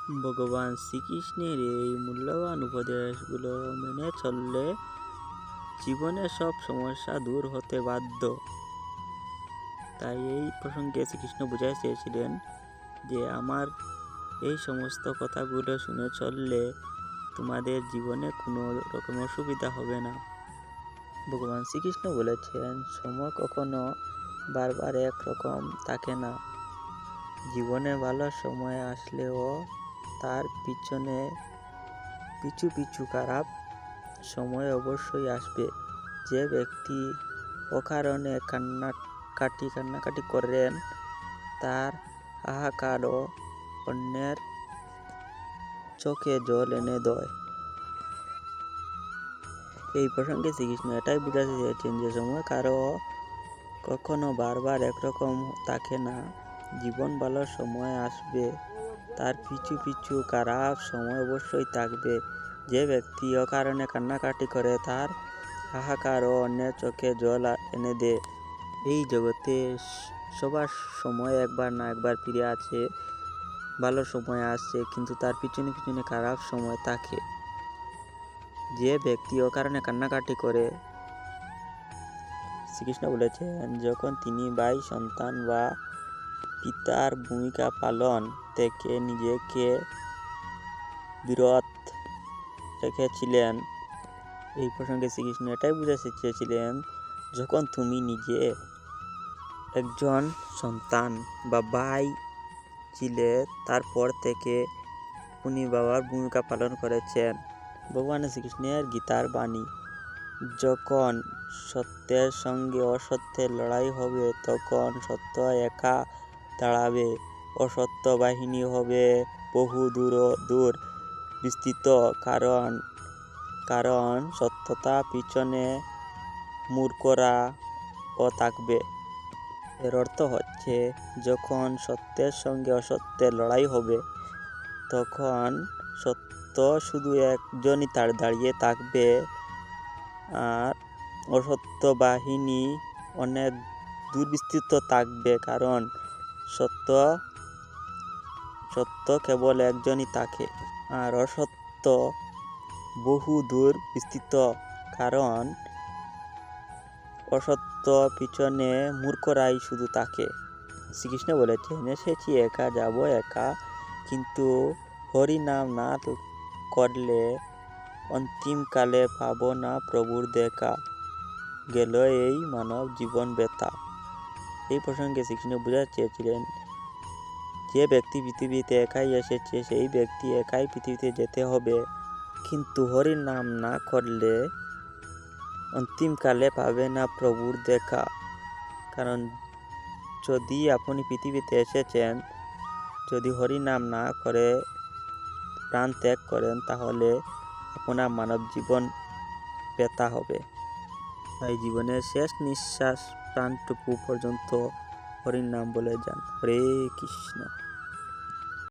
ভগবান শ্রীকৃষ্ণের এই মূল্যবান উপদেশগুলো মেনে চললে জীবনের সব সমস্যা দূর হতে বাধ্য। তাই এই প্রসঙ্গে শ্রীকৃষ্ণ বোঝাতে চেয়েছিলেন যে আমার এই সমস্ত কথাগুলো শুনে চললে তোমাদের জীবনে কোনো রকম অসুবিধা হবে না। ভগবান শ্রীকৃষ্ণ বলেছেন, সময় কখনো বারবার একরকম থাকে না। জীবনে ভালো সময় আসলেও তার পিছনে পিছু পিছু খারাপ সময় অবশ্যই আসবে। যে ব্যক্তি অকারণে কান্নাকাটি করেন তার হাহাকারও অন্যের চোখে জল এনে দেয়। এই প্রসঙ্গে শ্রীকৃষ্ণ এটাই বোঝাতে চেয়েছেন যে সময় কারো কখনো বারবার একরকম থাকে না। জীবন ভালো সময় আসবে, তার পিছু পিছু খারাপ সময় অবশ্যই থাকবে। যে ব্যক্তি অকারণে কান্নাকাটি করে তার হাহাকার ও অন্যের চোখে জল এনে দেয়। এই জগতে সবার সময় একবার না একবার ফিরে আছে। ভালো সময় আসছে কিন্তু তার পিছনে পিছনে খারাপ সময় থাকে। যে ব্যক্তি অকারণে কান্নাকাটি করে, শ্রীকৃষ্ণ বলেছেন, যখন তিনি ভাই, সন্তান বা পিতার ভূমিকা পালন থেকে নিজেকে বিরত রেখেছিলেন। এই প্রসঙ্গে শ্রীকৃষ্ণ এটাই বোঝাতে চেয়েছিলেন, যখন তুমি নিজে একজন সন্তান বা ভাই ছিলে, তারপর থেকে উনি বাবার ভূমিকা পালন করেছেন। ভগবান শ্রীকৃষ্ণের গীতার বাণী, যখন সত্যের সঙ্গে অসত্যের লড়াই হবে তখন সত্য একা দাঁড়াবে, অসত্য বাহিনী হবে বহু দূর বিস্তৃত। কারণ সত্যতা পিছনে মূর্খরা ও থাকবে। এর অর্থ হচ্ছে, যখন সত্যের সঙ্গে অসত্যের লড়াই হবে তখন সত্য শুধু একজনই দাঁড়িয়ে থাকবে আর অসত্য বাহিনী অনেক দুর্বিস্তৃত থাকবে। কারণ সত্য কেবল একজনই থাকে আর অসত্য বহু দূর বিস্তৃত। কারণ অসত্য পিছনে মূর্খরাই শুধু থাকে। শ্রীকৃষ্ণ বলেছেন, এসেছি একা, যাব একা, কিন্তু হরি নাম না করলে অন্তিমকালে পাব না প্রভুর দেখা, গেল এই মানব জীবন ব্যথা। এই প্রসঙ্গে শ্রীকৃষ্ণ বোঝাতে চেয়েছিলেন, যে ব্যক্তি পৃথিবীতে একাই এসেছে সেই ব্যক্তি একাই পৃথিবীতে যেতে হবে, কিন্তু হরির নাম না করলে অন্তিমকালে পাবে না প্রভুর দেখা। কারণ যদি আপনি পৃথিবীতে এসেছেন, যদি হরি নাম না করে প্রাণ ত্যাগ করেন তাহলে আপনার মানব জীবন ব্যথা হবে। তাই জীবনের শেষ নিঃশ্বাস প্রাণটুকু পর্যন্ত হরির নাম বলে যান। হরে কৃষ্ণ।